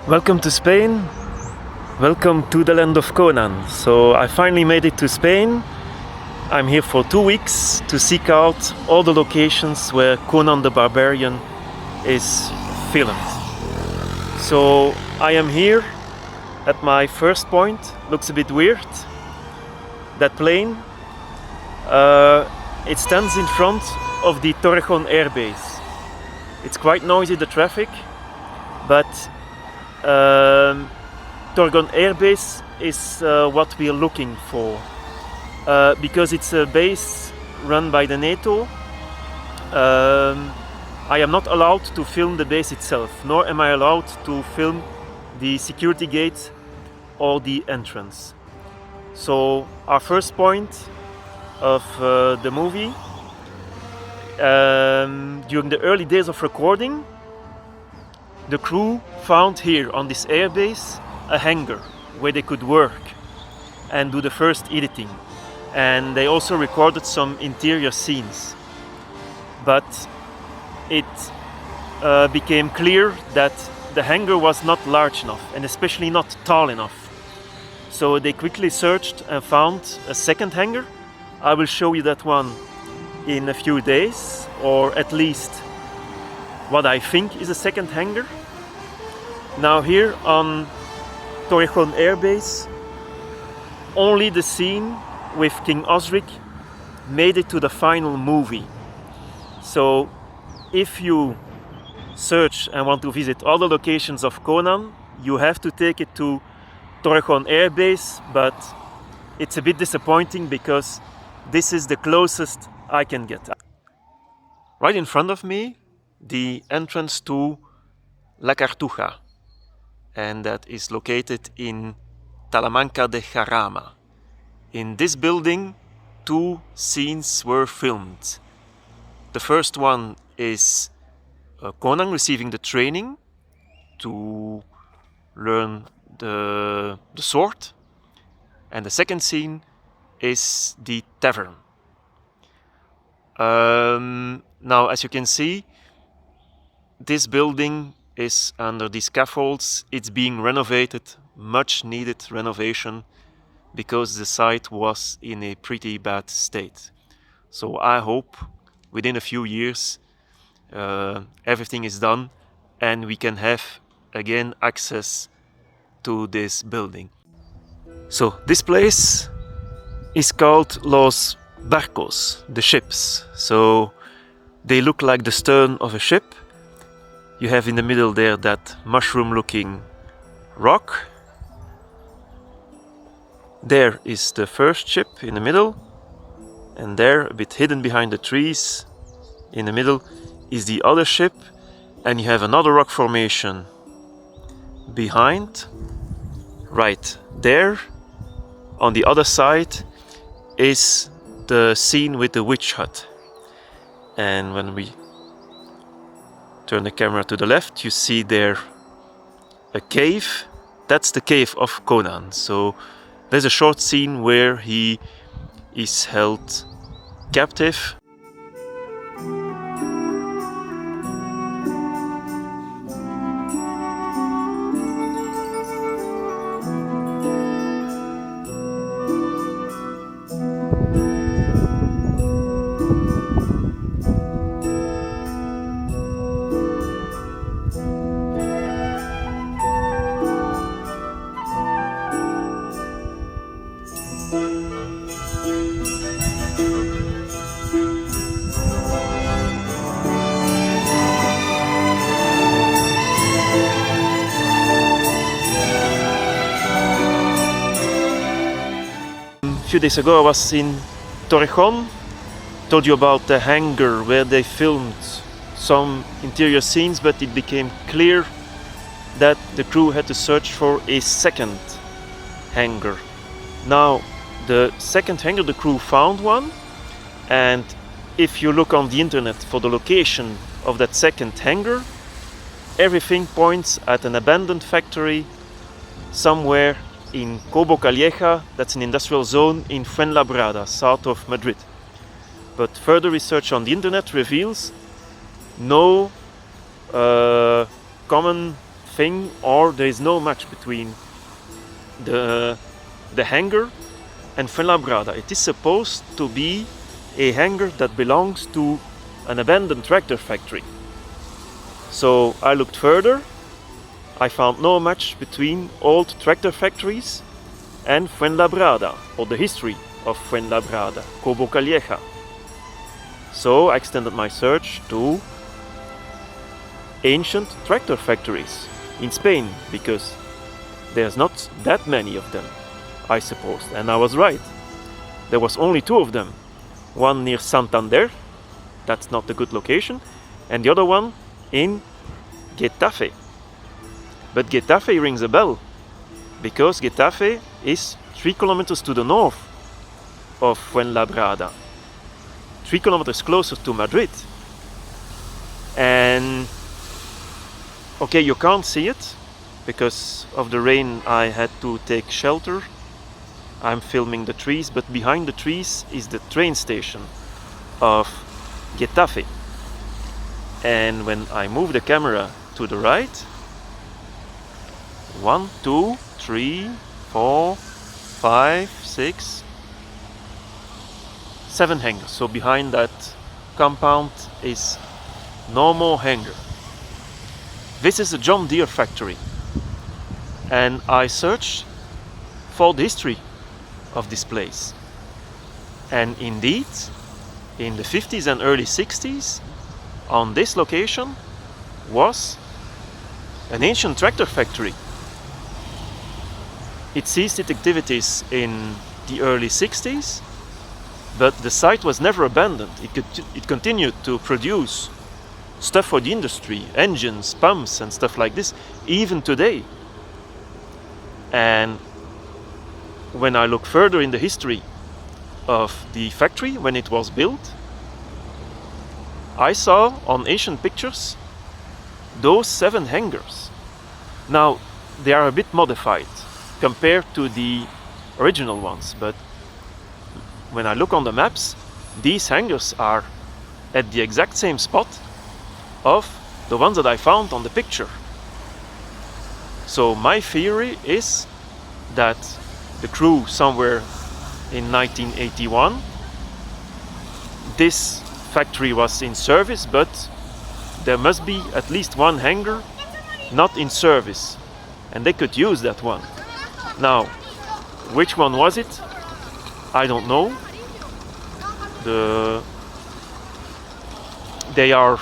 Welcome to Spain. Welcome to the land of Conan. So I finally made it to Spain. I'm here for 2 weeks to seek out all the locations where Conan the Barbarian is filmed. So I am here at my first point. Looks a bit weird. That plane. It stands in front of the Torrejon Air Base. It's quite noisy, the traffic, but Torrejon Air Base is what we are looking for, because it's a base run by the NATO. I am not allowed to film the base itself, nor am I allowed to film the security gate or the entrance. So our first point of the movie, during the early days of recording, the crew found here on this airbase a hangar where they could work and do the first editing, and they also recorded some interior scenes. But it became clear that the hangar was not large enough, and especially not tall enough. So they quickly searched and found a second hangar. I will show you that one in a few days, or at least what I think is a second hangar. Now here on Torrejon Air Base, only the scene with King Osric made it to the final movie. So if you search and want to visit all the locations of Conan, you have to take it to Torrejon Air Base, but it's a bit disappointing because this is the closest I can get. Right in front of me, the entrance to La Cartuja, and that is located in Talamanca de Jarama. In this building, 2 scenes were filmed. The first one is Conan receiving the training to learn the sword, and the second scene is the tavern. Now, as you can see, this building is under the scaffolds. It's being renovated, much needed renovation, because the site was in a pretty bad state. So I hope within a few years everything is done and we can have again access to this building. So this place is called Los Barcos, the ships. So they look like the stern of a ship. You have in the middle there that mushroom-looking rock. There is the first ship in the middle, and there, a bit hidden behind the trees, in the middle is the other ship, and you have another rock formation behind. Right there, on the other side, is the scene with the witch hut. And when we turn the camera to the left, you see there a cave. That's the cave of Conan. So there's a short scene where he is held captive. A few days ago I was in Torrejon, told you about the hangar where they filmed some interior scenes, but it became clear that the crew had to search for a second hangar. Now the second hangar, the crew found one, and if you look on the internet for the location of that second hangar, everything points at an abandoned factory somewhere in Cobo Calleja, that's an industrial zone in Fuenlabrada, south of Madrid. But further research on the internet reveals no common thing, or there is no match between the hangar and Fuenlabrada. It is supposed to be a hangar that belongs to an abandoned tractor factory. So I looked further. I found no match between old tractor factories and Fuenlabrada, or the history of Fuenlabrada, Cobo Calleja. So I extended my search to ancient tractor factories in Spain, because there's not that many of them, I suppose. And I was right. There was only 2 of them. One near Santander, that's not a good location, and the other one in Getafe. But Getafe rings a bell, because Getafe is 3 kilometers to the north of Fuenlabrada, 3 kilometers closer to Madrid. And okay, you can't see it because of the rain. I had to take shelter. I'm filming the trees, but behind the trees is the train station of Getafe. And when I move the camera to the right, 1, 2, 3, 4, 5, 6, 7 hangars. So behind that compound is no more hangar. This is a John Deere factory, and I searched for the history of this place. And indeed, in the 50s and early 60s, on this location was an ancient tractor factory. It ceased its activities in the early 60s, but the site was never abandoned. It continued to produce stuff for the industry, engines, pumps and stuff like this, even today. And when I look further in the history of the factory, when it was built, I saw on ancient pictures those 7 hangars. Now, they are a bit modified compared to the original ones, but when I look on the maps, these hangars are at the exact same spot of the ones that I found on the picture. So my theory is that the crew somewhere in 1981, this factory was in service, but there must be at least 1 hangar not in service, and they could use that one. Now, which one was it? I don't know. They are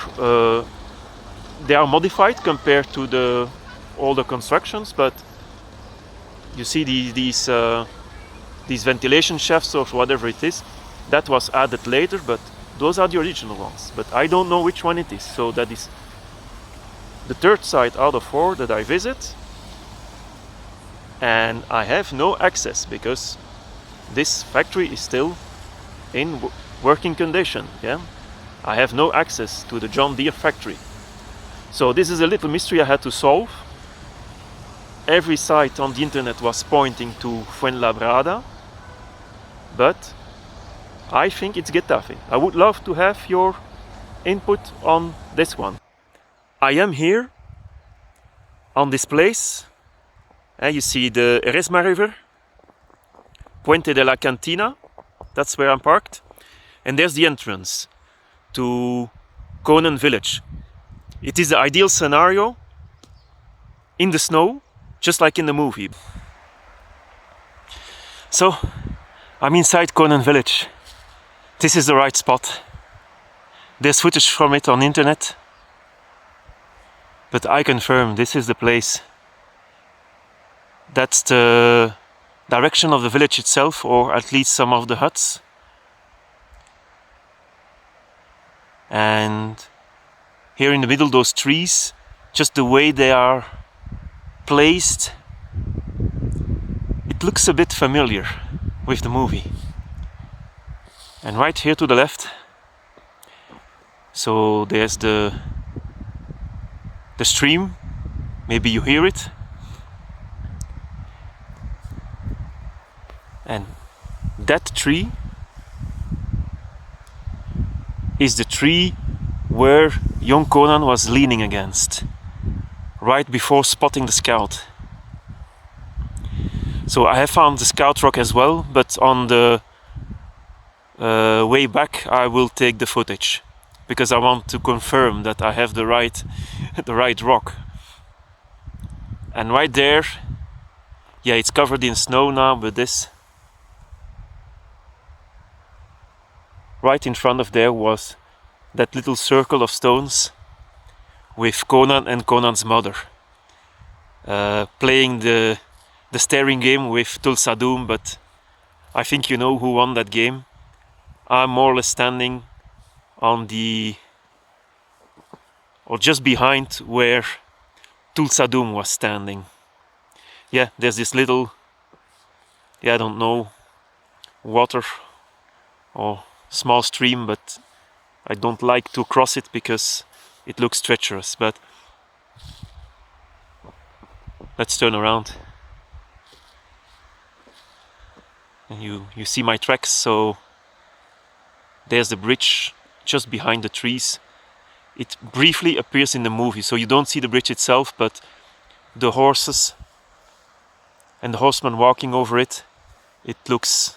modified compared to the older constructions, but you see these ventilation shafts or whatever it is, that was added later, but those are the original ones. But I don't know which one it is. So that is the 3rd site out of 4 that I visit, and I have no access because this factory is still in working condition. Yeah, I have no access to the John Deere factory. So this is a little mystery I had to solve. Every site on the internet was pointing to Fuenlabrada, but I think it's Getafe. I would love to have your input on this one. I am here on this place. You see the Eresma River, Puente de la Cantina, that's where I'm parked. And there's the entrance to Conan village. It is the ideal scenario in the snow, just like in the movie. So, I'm inside Conan village. This is the right spot. There's footage from it on the internet, but I confirm this is the place. That's the direction of the village itself, or at least some of the huts. And here in the middle, those trees, just the way they are placed, it looks a bit familiar with the movie. And right here to the left, so there's the stream, maybe you hear it. And that tree is the tree where young Conan was leaning against right before spotting the scout. So I have found the scout rock as well, but on the way back I will take the footage because I want to confirm that I have the right the right rock. And right there, yeah, it's covered in snow now, but this right in front of there was that little circle of stones with Conan and Conan's mother playing the staring game with Tulsa Doom, but I think you know who won that game. I'm more or less standing on the, or just behind where Tulsa Doom was standing. Yeah, there's this little, yeah, I don't know, water or small stream, but I don't like to cross it because it looks treacherous. But let's turn around. And you see my tracks, so there's the bridge just behind the trees. It briefly appears in the movie, so you don't see the bridge itself, but the horses and the horseman walking over it, it looks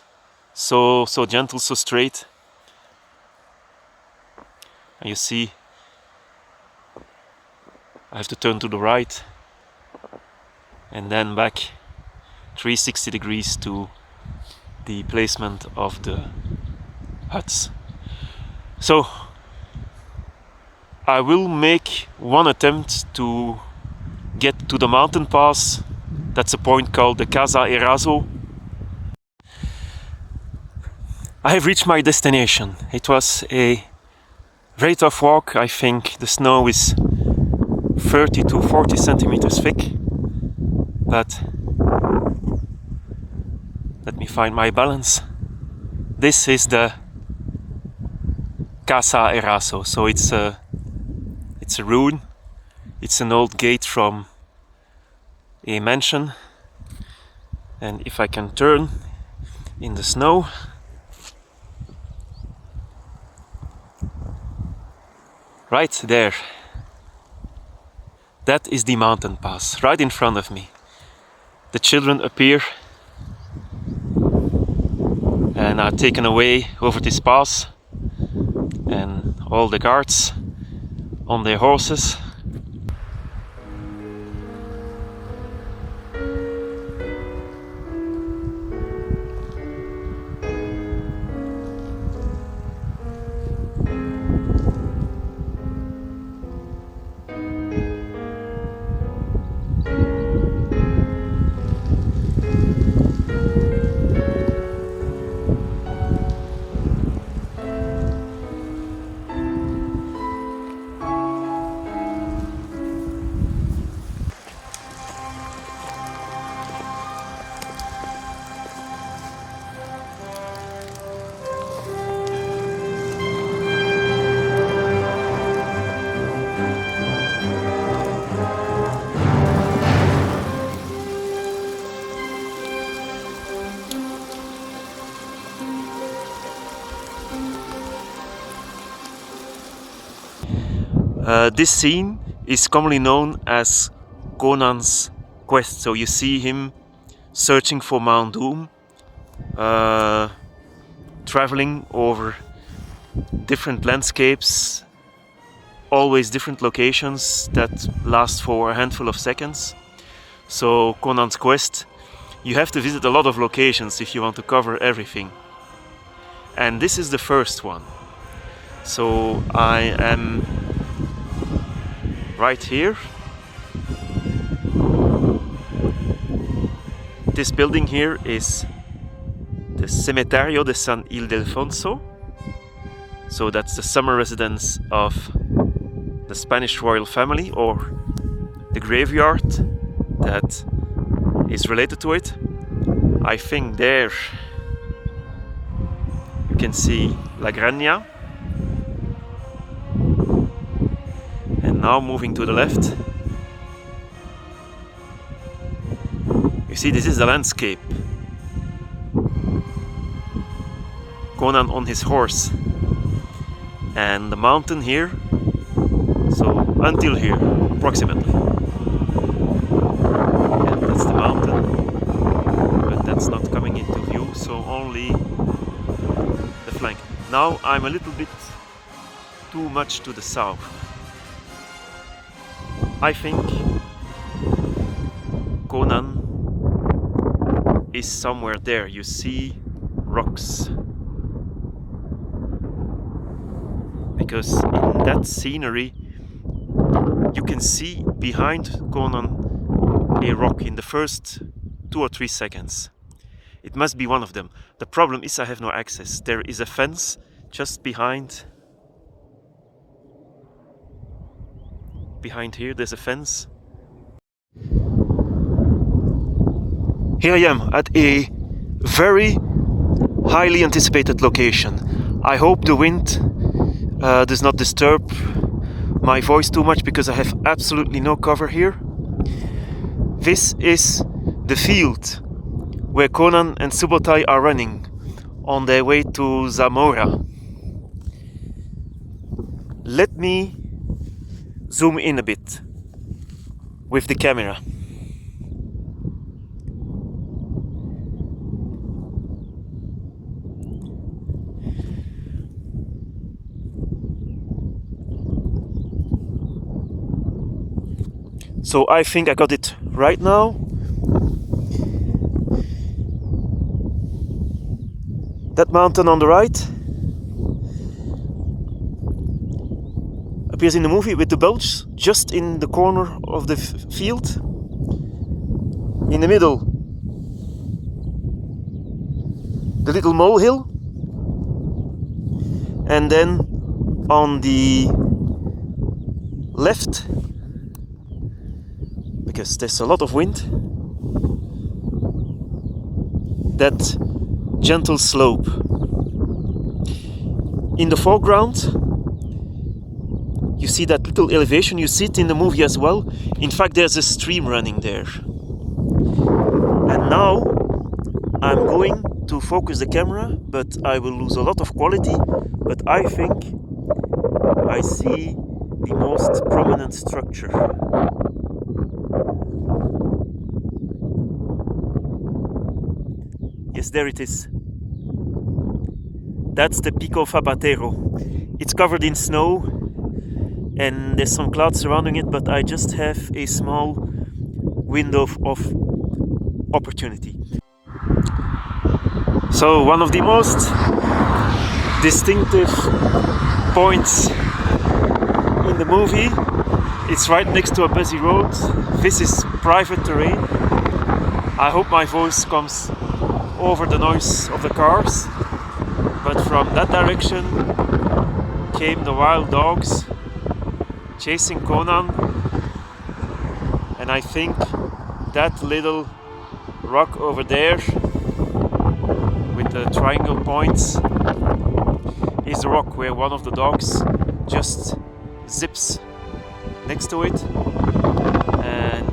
so gentle, so straight. And you see, I have to turn to the right and then back 360 degrees to the placement of the huts. So I will make one attempt to get to the mountain pass. That's a point called the Casa Erazo. I have reached my destination. It was a very tough walk. I think the snow is 30 to 40 centimeters thick, but let me find my balance. This is the Casa Erazo, so it's a ruin. It's an old gate from a mansion, and if I can turn in the snow, right there, that is the mountain pass right in front of me. The children appear and are taken away over this pass, and all the guards on their horses. This scene is commonly known as Conan's quest. So you see him searching for Mount Doom, traveling over different landscapes, always different locations that last for a handful of seconds. So Conan's quest, you have to visit a lot of locations if you want to cover everything. And this is the first one. So I am right here. This building here is the Cementerio de San Ildefonso. So that's the summer residence of the Spanish royal family, or the graveyard that is related to it. I think there you can see La Granja. And now moving to the left, you see this is the landscape. Conan on his horse, and the mountain here, so until here approximately. that's not coming into view, so only the flank. Now I'm a little bit too much to the south. I think Conan is somewhere there. You see rocks. Because in that scenery you can see behind Conan a rock in the first 2 or 3 seconds. It must be one of them. The problem is I have no access. There is a fence just behind here. There's a fence. Here I am at a very highly anticipated location. I hope the wind does not disturb my voice too much because I have absolutely no cover here. This is the field where Conan and Subotai are running on their way to Zamora. Let me zoom in a bit with the camera. So I think I got it right now. That mountain on the right appears in the movie with the bulge just in the corner of the field. In the middle, the little molehill, and then on the left, because there's a lot of wind, that gentle slope. In the foreground you see that little elevation. You see it in the movie as well. In fact, there's a stream running there. And now I'm going to focus the camera, but I will lose a lot of quality. But I think I see the most prominent structure. Yes, there it is. That's the Pico Fabatero. It's covered in snow and there's some clouds surrounding it, but I just have a small window of opportunity. So one of the most distinctive points in the movie, it's right next to a busy road. This is private terrain. I hope my voice comes over the noise of the cars, but from that direction came the wild dogs chasing Conan, and I think that little rock over there with the triangle points is the rock where one of the dogs just zips next to it, and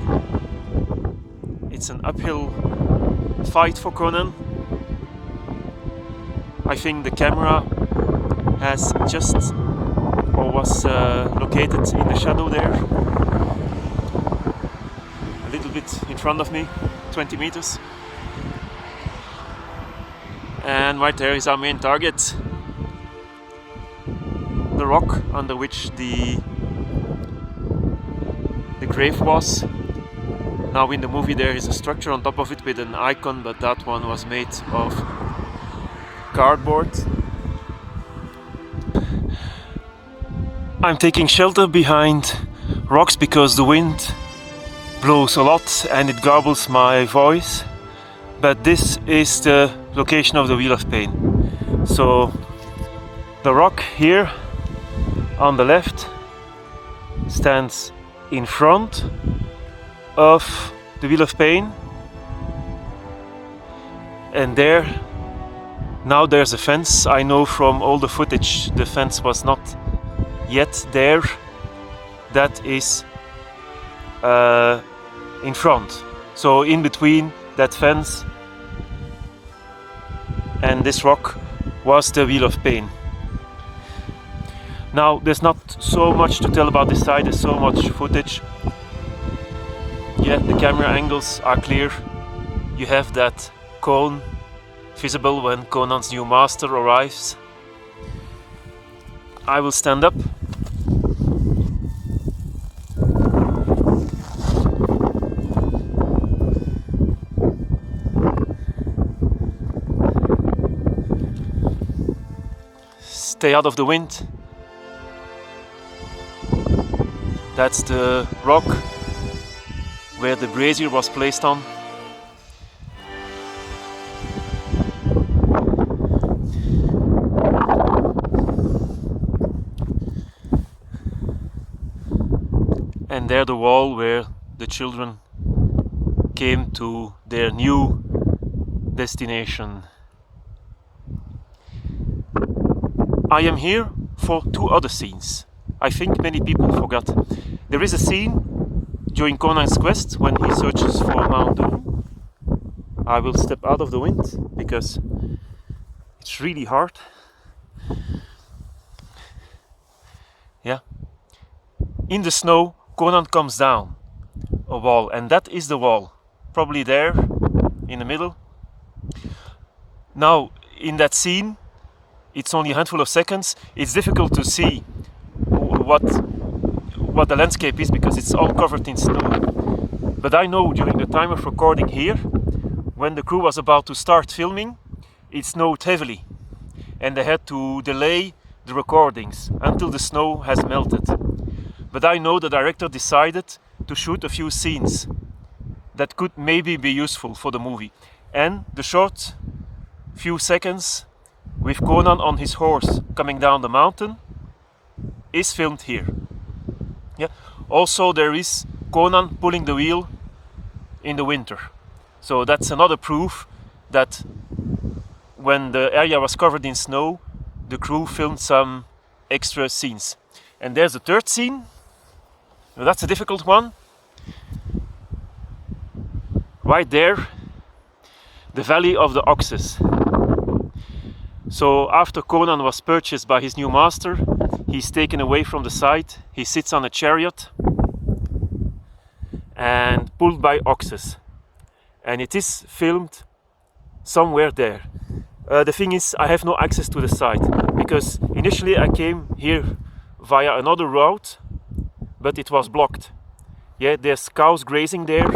it's an uphill fight for Conan. I think the camera has just was located in the shadow there, a little bit in front of me, 20 meters. And right there is our main target, the rock under which the grave was. Now in the movie there is a structure on top of it with an icon, but that one was made of cardboard. I'm taking shelter behind rocks because the wind blows a lot and it garbles my voice, but this is the location of the Wheel of Pain. So the rock here on the left stands in front of the Wheel of Pain, and there now there's a fence. I know from all the footage the fence was not yet there. That is in front, so in between that fence and this rock was the Wheel of Pain. Now there's not so much to tell about this side, there's so much footage. Yeah, the camera angles are clear. You have that cone visible when Conan's new master arrives. I will stand up. Stay out of the wind. That's the rock where the brazier was placed on. And there the wall where the children came to their new destination. I am here for two other scenes. I think many people forgot. There is a scene during Conan's quest when he searches for Mount Doom. I will step out of the wind because it's really hard. Yeah. In the snow, Conan comes down a wall, and that is the wall. Probably there, in the middle. Now, in that scene, it's only a handful of seconds. It's difficult to see what the landscape is because it's all covered in snow. But I know during the time of recording here, when the crew was about to start filming, it snowed heavily and they had to delay the recordings until the snow has melted. But I know the director decided to shoot a few scenes that could maybe be useful for the movie. And the short few seconds with Conan on his horse coming down the mountain is filmed here. Yeah. Also there is Conan pulling the wheel in the winter. So that's another proof that when the area was covered in snow, the crew filmed some extra scenes. And there's the third scene. Now that's a difficult one. Right there, the Valley of the Oxes. So after Conan was purchased by his new master, he's taken away from the site. He sits on a chariot and pulled by oxes. And it is filmed somewhere there. The thing is, I have no access to the site because initially I came here via another route, but it was blocked. Yeah, there's cows grazing there.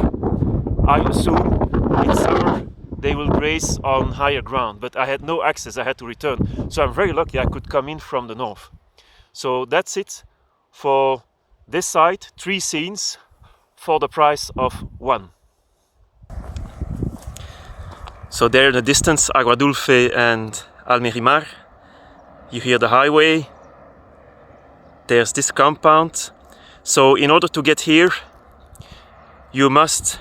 I assume in summer they will graze on higher ground, but I had no access, I had to return. So I'm very lucky I could come in from the north. So that's it for this site, 3 scenes for the price of 1. So there in the distance, Agua Dulce and Almeria. You hear the highway. There's this compound. So in order to get here, you must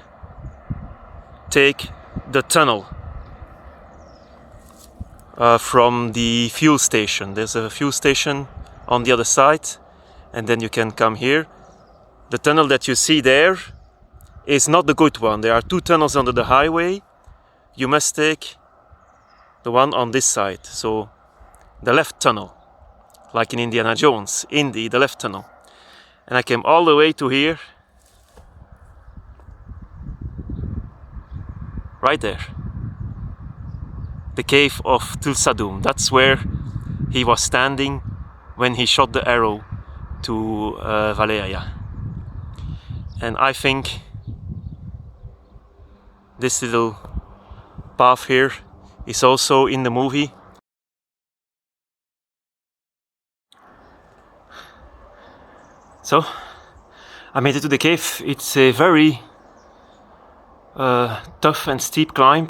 take the tunnel from the fuel station. There's a fuel station on the other side, and then you can come here. The tunnel that you see there is not the good one. There are 2 tunnels under the highway. You must take the one on this side, so the left tunnel, like in Indiana Jones, Indy, the left tunnel. And I came all the way to here, right there, the cave of Tulsadum. That's where he was standing when he shot the arrow to Valeria. And I think this little path here is also in the movie. So I made it to the cave. It's a very tough and steep climb,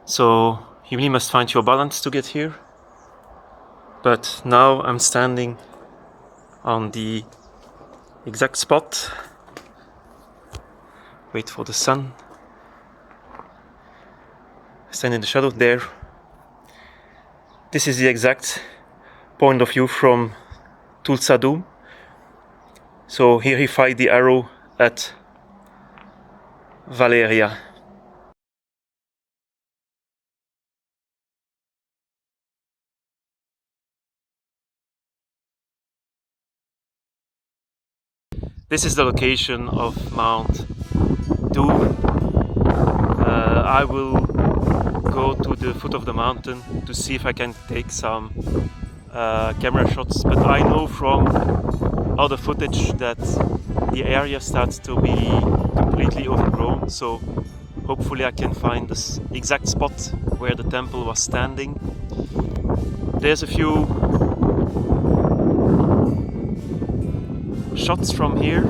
so you really must find your balance to get here. But now I'm standing on the exact spot. Wait for the sun. Stand in the shadow there. This is the exact point of view from Tulsadum. So here he fired the arrow at Valeria. This is the location of Mount Doom. I will go to the foot of the mountain to see if I can take some camera shots, but I know from other footage that the area starts to be completely overgrown, so hopefully I can find this exact spot where the temple was standing. There's a few shots from here,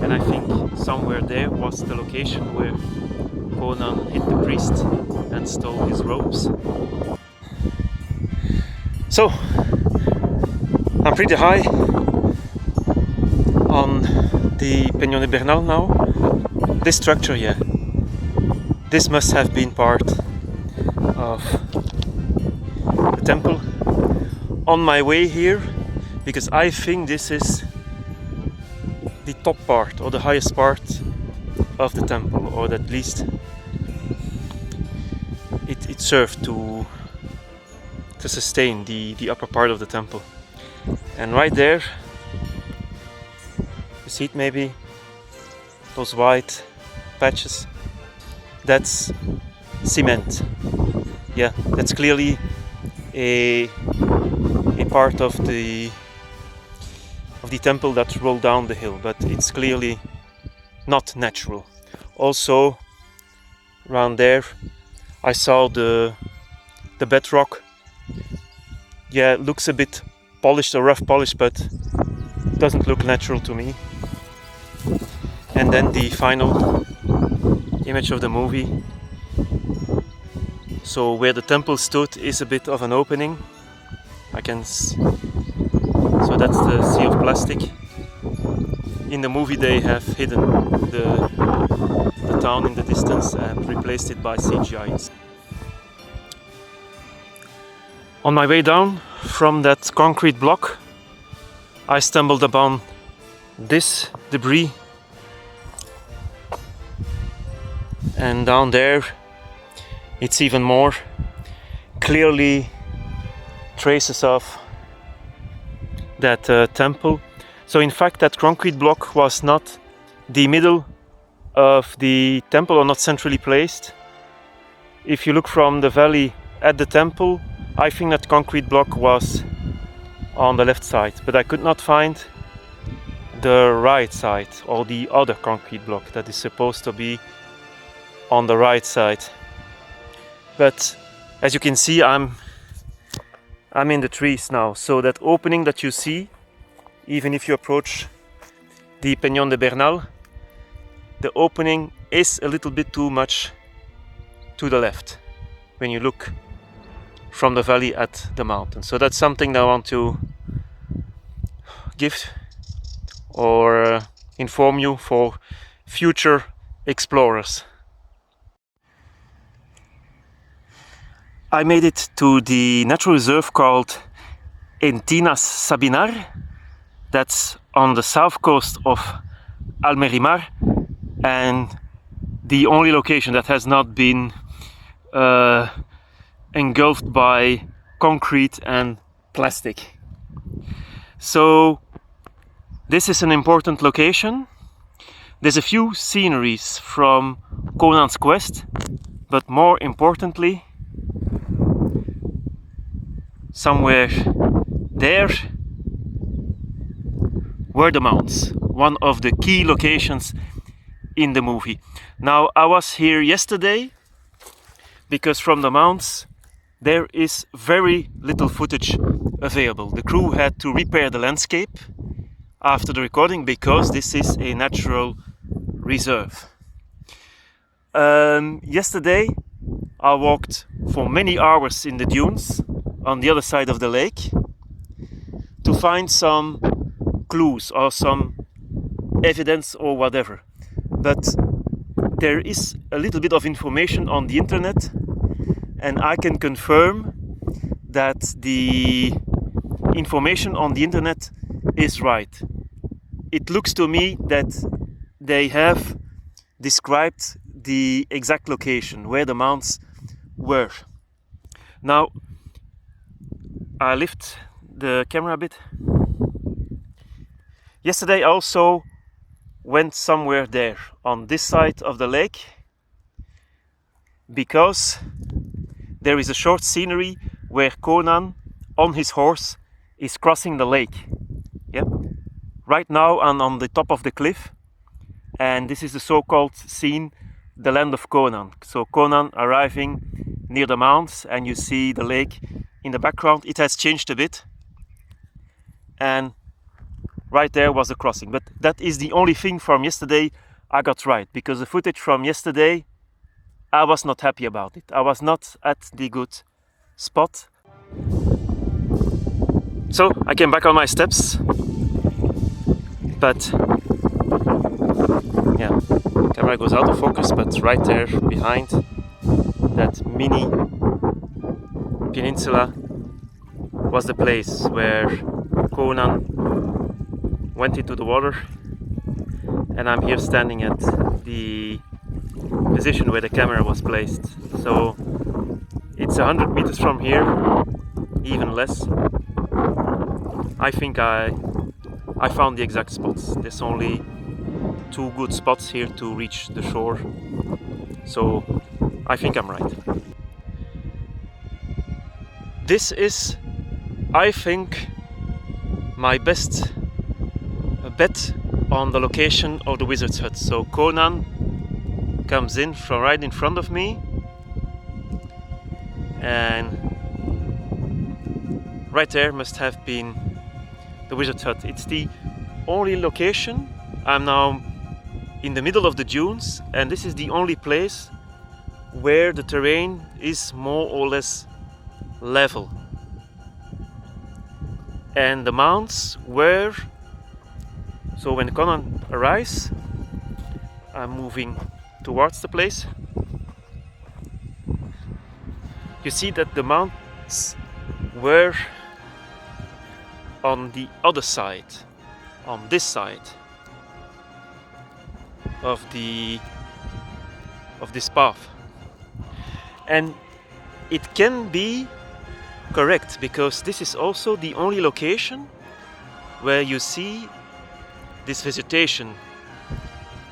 and I think somewhere there was the location where Conan hit the priest and stole his robes. So, I'm pretty high on the Peñón de Bernal now. This structure here, this must have been part of the temple. On my way here, because I think this is the top part or the highest part of the temple, or at least it served to sustain the upper part of the temple. And right there, you see it maybe, those white patches, that's cement. Yeah, that's clearly a part of the temple that rolled down the hill, but it's clearly not natural. Also, around there I saw the bedrock. Yeah, it looks a bit polished or rough polished, but it doesn't look natural to me. And then the final image of the movie. So where the temple stood is a bit of an opening. So that's the sea of plastic. In the movie they have hidden the town in the distance and replaced it by CGI. On my way down from that concrete block, I stumbled upon this debris, and down there it's even more clearly traces of that temple. So in fact that concrete block was not the middle of the temple, or not centrally placed. If you look from the valley at the temple, I think that concrete block was on the left side, but I could not find the right side, or the other concrete block that is supposed to be on the right side. But as you can see, I'm in the trees now, so that opening that you see, even if you approach the Peñón de Bernal, the opening is a little bit too much to the left when you look from the valley at the mountain. So that's something that I want to give or inform you for future explorers. I made it to the natural reserve called Encinas Sabinar. That's on the south coast of Almeria, and the only location that has not been engulfed by concrete and plastic. So this is an important location. There's a few sceneries from Conan's quest, but more importantly, somewhere there were the mounts, one of the key locations in the movie. Now, I was here yesterday because from the mounts there is very little footage available. The crew had to repair the landscape after the recording because this is a natural reserve. Yesterday I walked for many hours in the dunes on the other side of the lake to find some clues or some evidence or whatever. But there is a little bit of information on the internet, and I can confirm that the information on the internet is right. It looks to me that they have described the exact location where the mounts were. Now, I lift the camera a bit. Yesterday I also went somewhere there on this side of the lake because there is a short scenery where Conan on his horse is crossing the lake. Yep. Right now I'm on the top of the cliff, and this is the so-called scene, the land of Conan. So Conan arriving near the mounds, and you see the lake in the background. It has changed a bit, and right there was the crossing. But that is the only thing from yesterday I got right, because the footage from yesterday, I was not happy about it. I was not at the good spot. So I came back on my steps, but yeah, camera goes out of focus, but right there behind that mini peninsula was the place where Conan went into the water, and I'm here standing at the position where the camera was placed. So it's 100 meters from here, even less. I think I found the exact spots. There's only 2 good spots here to reach the shore, so I think I'm right. This is, I think, my best bet on the location of the wizard's hut. So Conan comes in from right in front of me, and right there must have been the wizard's hut. It's the only location. I'm now in the middle of the dunes, and this is the only place where the terrain is more or less level, and the mounds were. So when Conan arrives, I'm moving towards the place. You see that the mounds were on the other side, on this side of this path, and it can be correct because this is also the only location where you see this vegetation,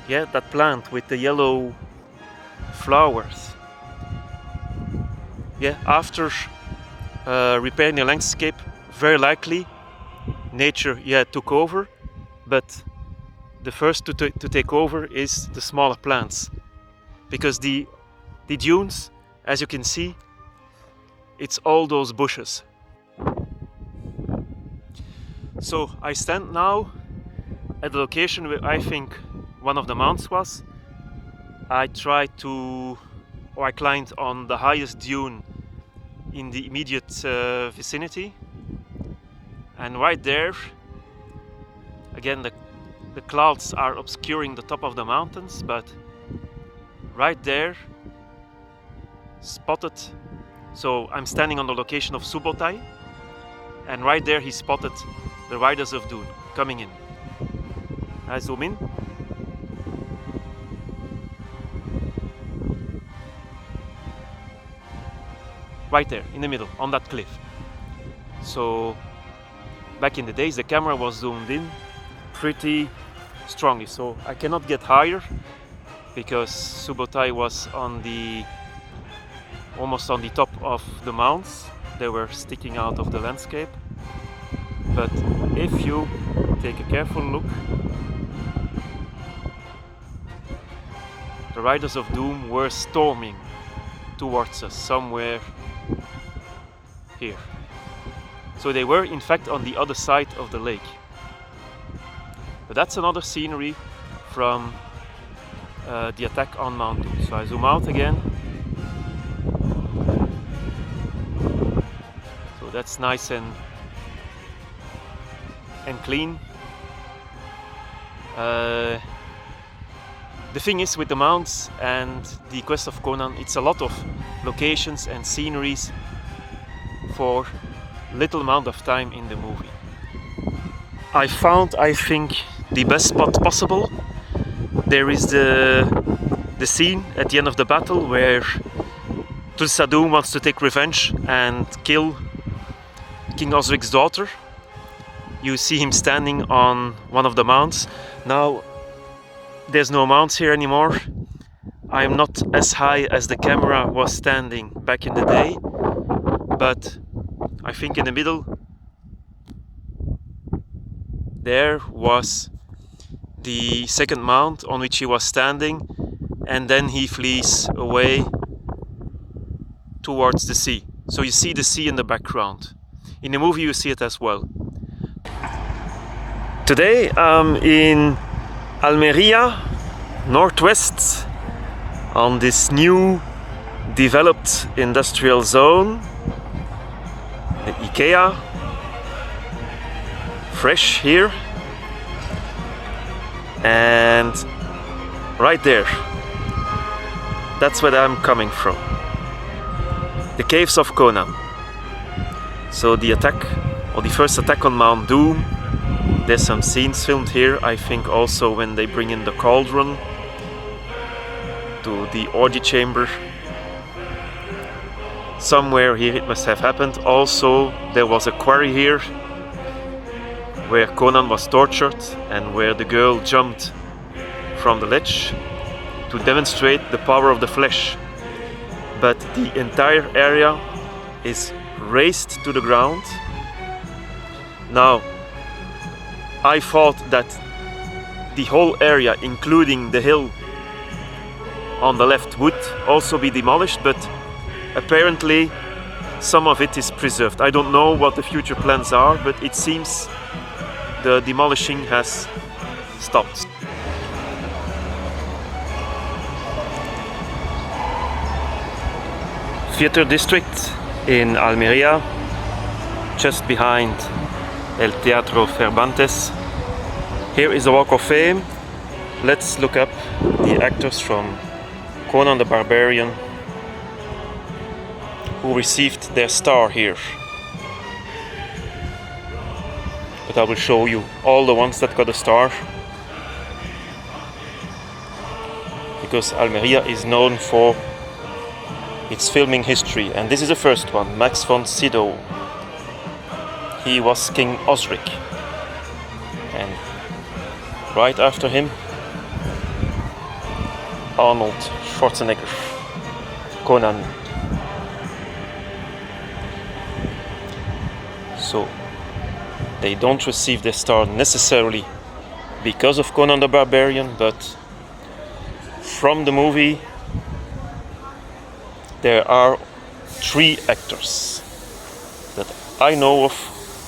yeah, that plant with the yellow flowers. Yeah, after repairing the landscape, very likely nature, yeah, took over, but the first to take over is the smaller plants, because the dunes, as you can see, it's all those bushes. So I stand now at the location where I think one of the mounts was. I climbed on the highest dune in the immediate vicinity, and right there, again the clouds are obscuring the top of the mountains, but right there spotted. So I'm standing on the location of Subotai, and right there he spotted the Riders of Dune coming in. I zoom in. Right there in the middle on that cliff. So back in the days the camera was zoomed in pretty strongly, so I cannot get higher because Subotai was almost on the top of the mounds. They were sticking out of the landscape. But if you take a careful look, the Riders of Doom were storming towards us somewhere here. So they were in fact on the other side of the lake. But that's another scenery from the attack on Mount Doom. So I zoom out again. So that's nice and clean. The thing is with the mounts and the Quest of Conan, it's a lot of locations and sceneries for little amount of time in the movie. I found, I think, the best spot possible. There is the scene at the end of the battle where Tulsadum wants to take revenge and kill King Osric's daughter. You see him standing on one of the mounts. Now there's no mounts here anymore. I'm not as high as the camera was standing back in the day, but I think in the middle there was the second mount on which he was standing, and then he flees away towards the sea. So you see the sea in the background. In the movie you see it as well. Today I'm in Almeria, northwest, on this new developed industrial zone, the IKEA, fresh here, and right there, that's where I'm coming from, the caves of Conan. So the attack, or the first attack on Mount Doom, there's some scenes filmed here, I think also when they bring in the cauldron to the orgy chamber. Somewhere here it must have happened. Also there was a quarry here where Conan was tortured and where the girl jumped from the ledge to demonstrate the power of the flesh. But the entire area is razed to the ground. Now, I thought that the whole area, including the hill on the left, would also be demolished, but apparently some of it is preserved. I don't know what the future plans are, but it seems the demolishing has stopped. Theater district in Almeria, just behind El Teatro Cervantes. Here is the Walk of Fame. Let's look up the actors from Conan the Barbarian who received their star here. But I will show you all the ones that got a star, because Almeria is known for its filming history, and this is the first one, Max von Sydow. He was King Osric, and right after him Arnold Schwarzenegger, Conan. So they don't receive their star necessarily because of Conan the Barbarian, but from the movie there are 3 actors that I know of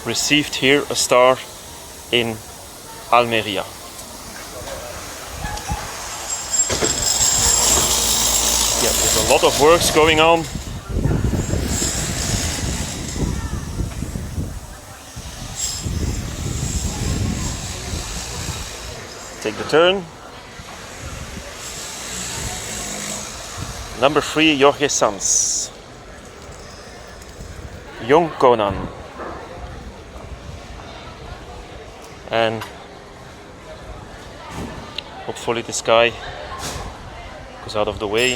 received here a star in Almeria. Yeah, there's a lot of works going on. Take the turn. Number 3, Jorge Sanz. Young Conan. And hopefully this guy goes out of the way.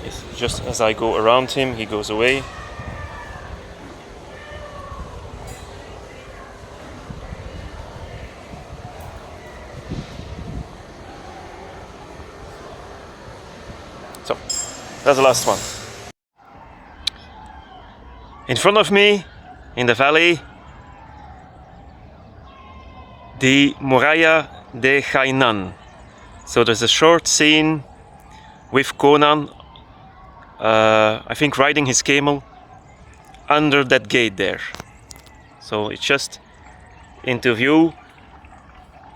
Yes, just as I go around him, he goes away. So, that's the last one. In front of me, in the valley, the Muralla de Hainan. So there's a short scene with Conan, I think riding his camel under that gate there. So it's just into view.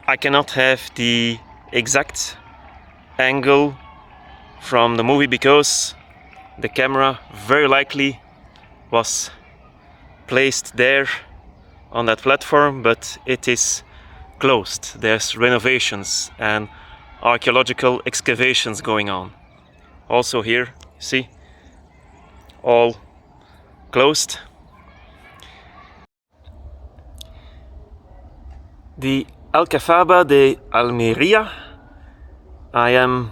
I cannot have the exact angle from the movie because the camera very likely was placed there on that platform, but it is closed. There's renovations and archaeological excavations going on. Also here, see, all closed. The Alcazaba de Almeria. I am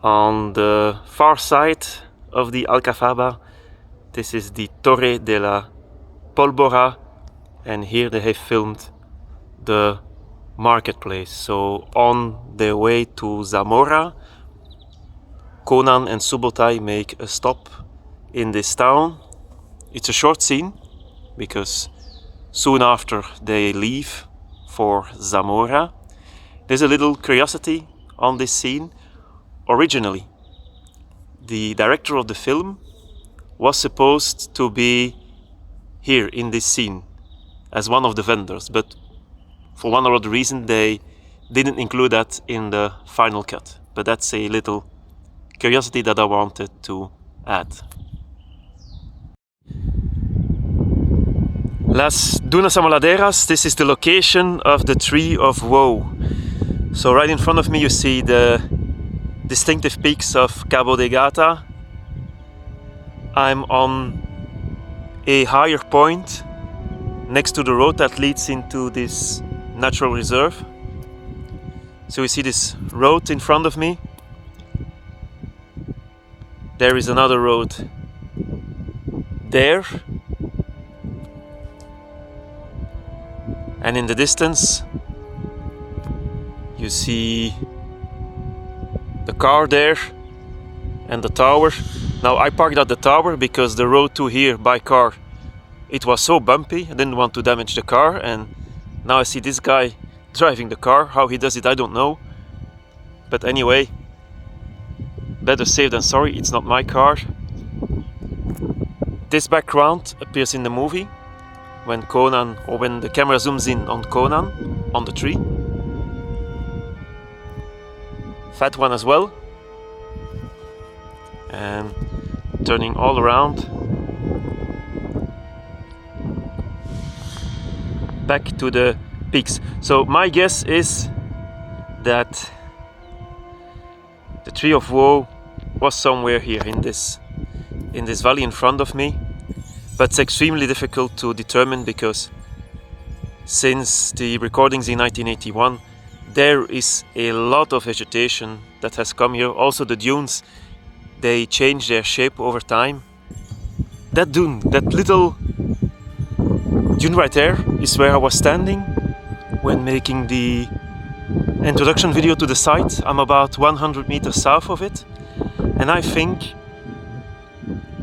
on the far side of the Alcazaba. This is the Torre de la Pólvora, and here they have filmed the marketplace. So on their way to Zamora, Conan and Subotai make a stop in this town. It's a short scene because soon after they leave for Zamora. There's a little curiosity on this scene. Originally, the director of the film was supposed to be here in this scene as one of the vendors, but for one or other reason they didn't include that in the final cut. But that's a little curiosity that I wanted to add. Las Dunas Amoladeras, this is the location of the Tree of Woe. So right in front of me you see the distinctive peaks of Cabo de Gata. I'm on a higher point next to the road that leads into this natural reserve. So you see this road in front of me. There is another road there. And in the distance you see the car there and the tower. Now I parked at the tower because the road to here by car, it was so bumpy, I didn't want to damage the car, and now I see this guy driving the car. How he does it I don't know, but anyway, better safe than sorry, it's not my car. This background appears in the movie when Conan, or when the camera zooms in on Conan on the tree. Fat one as well. And turning all around back to the peaks. So my guess is that the Tree of Woe was somewhere here in this valley in front of me, but it's extremely difficult to determine because since the recordings in 1981 there is a lot of vegetation that has come here. Also the dunes, they change their shape over time. That dune, that little dune right there, is where I was standing when making the introduction video to the site. I'm about 100 meters south of it, and I think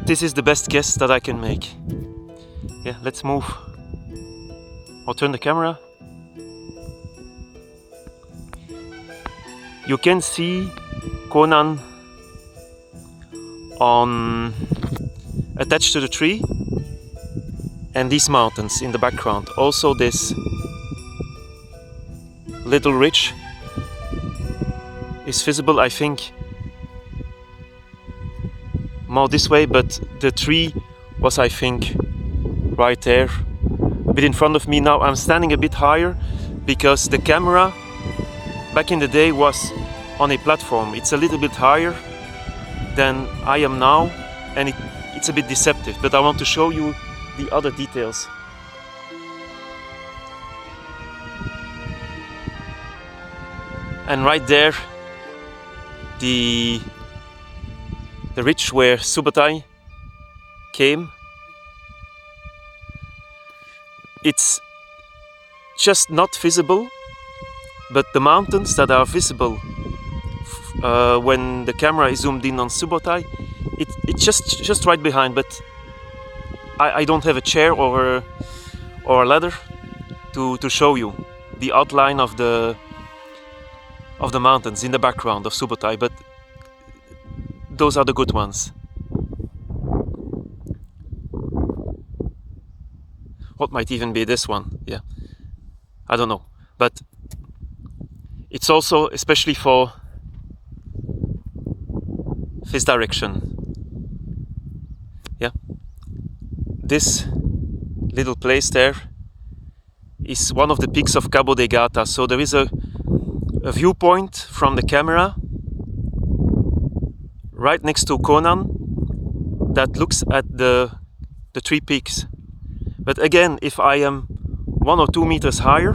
this is the best guess that I can make. Yeah, let's move. I'll turn the camera. You can see Conan attached to the tree, and these mountains in the background. Also this little ridge is visible, I think, more this way, but the tree was, I think, right there, a bit in front of me. Now I'm standing a bit higher because the camera back in the day was on a platform. It's a little bit higher than I am now, and it's a bit deceptive, but I want to show you the other details. And right there, the ridge where Subotai came, it's just not visible, but the mountains that are visible when the camera is zoomed in on Subotai, it's just right behind, but I don't have a chair or a ladder to show you the outline of the mountains in the background of Subotai, but those are the good ones. What might even be this one? Yeah, I don't know, but it's also, especially for this direction, yeah, this little place there is one of the peaks of Cabo de Gata. So there is a viewpoint from the camera right next to Conan that looks at the three peaks. But again, if I am 1 or 2 meters higher,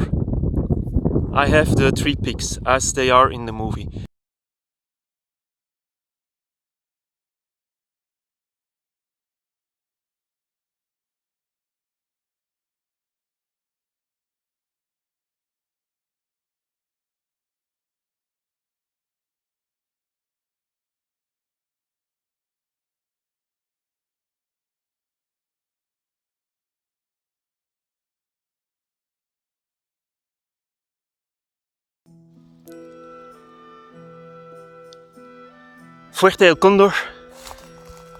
I have the three peaks as they are in the movie. Fuerte el Condor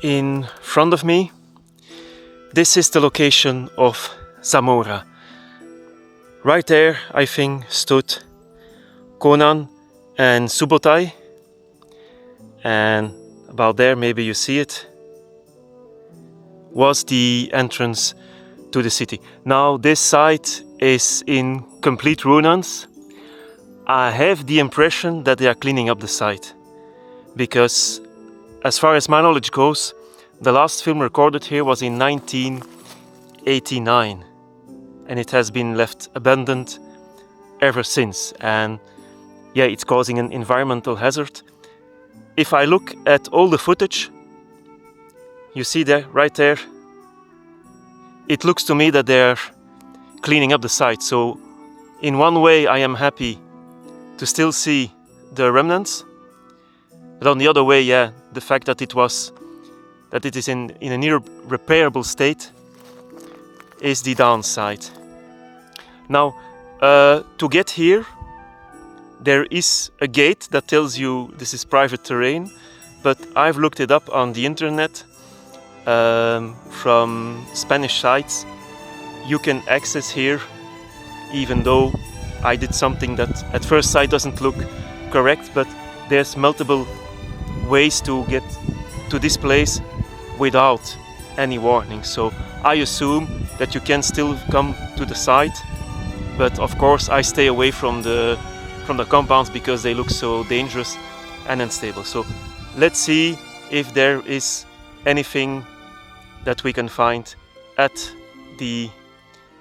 in front of me. This is the location of Zamora. Right there, I think, stood Conan and Subotai, and about there, maybe you see it, was the entrance to the city. Now this site is in complete ruins. I have the impression that they are cleaning up the site, because as far as my knowledge goes, the last film recorded here was in 1989, and it has been left abandoned ever since. And yeah, it's causing an environmental hazard. If I look at all the footage, you see there, right there, it looks to me that they're cleaning up the site. So in one way I am happy to still see the remnants, but on the other way, yeah, the fact that it is in a near repairable state is the downside. Now, to get here, there is a gate that tells you this is private terrain, but I've looked it up on the internet from Spanish sites. You can access here, even though I did something that at first sight doesn't look correct, but there's multiple ways to get to this place without any warning. So I assume that you can still come to the site, but of course I stay away from the compounds because they look so dangerous and unstable. So let's see if there is anything that we can find at the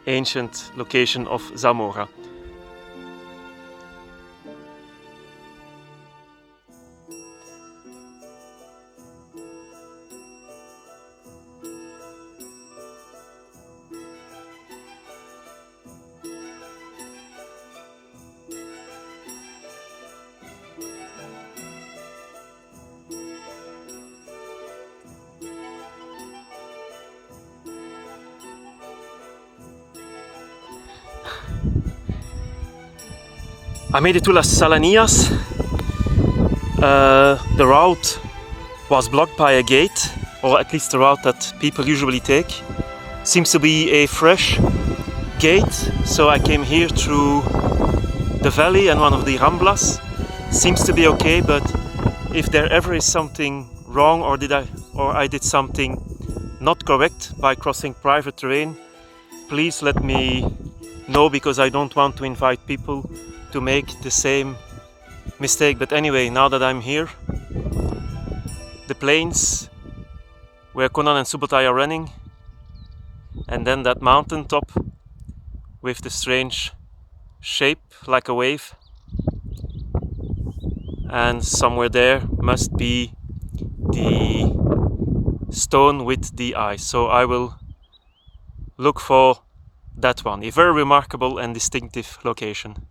ancient location of Zamora. I made it to Las Salanias. The route was blocked by a gate, or at least the route that people usually take. Seems to be a fresh gate, so I came here through the valley and one of the Ramblas. Seems to be okay, but if there ever is something wrong or I did something not correct by crossing private terrain, please let me know, because I don't want to invite people to make the same mistake. But anyway, now that I'm here, the plains where Conan and Subotai are running, and then that mountain top with the strange shape like a wave, and somewhere there must be the stone with the eyes. So I will look for that one, a very remarkable and distinctive location.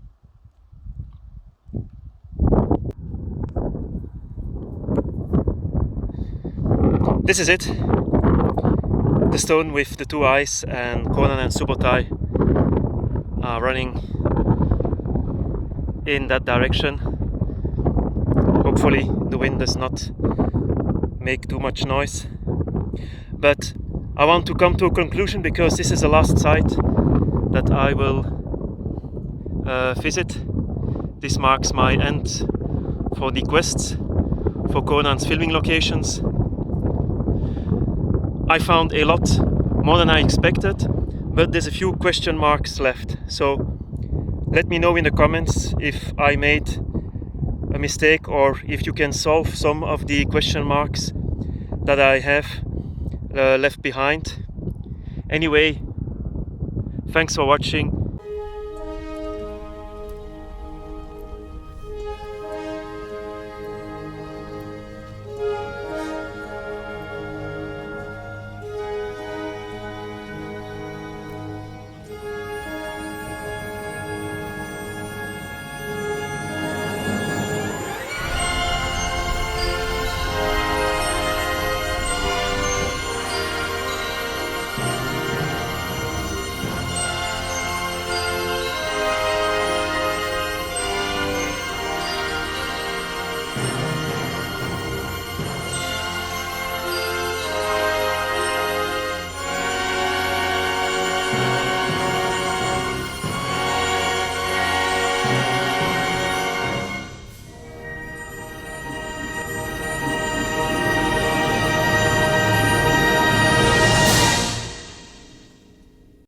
This is it, the stone with the two eyes, and Conan and Subotai are running in that direction. Hopefully the wind does not make too much noise, but I want to come to a conclusion, because this is the last site that I will visit. This marks my end for the quest for Conan's filming locations. I found a lot more than I expected, but there's a few question marks left. So let me know in the comments if I made a mistake, or if you can solve some of the question marks that I have left behind. Anyway, thanks for watching.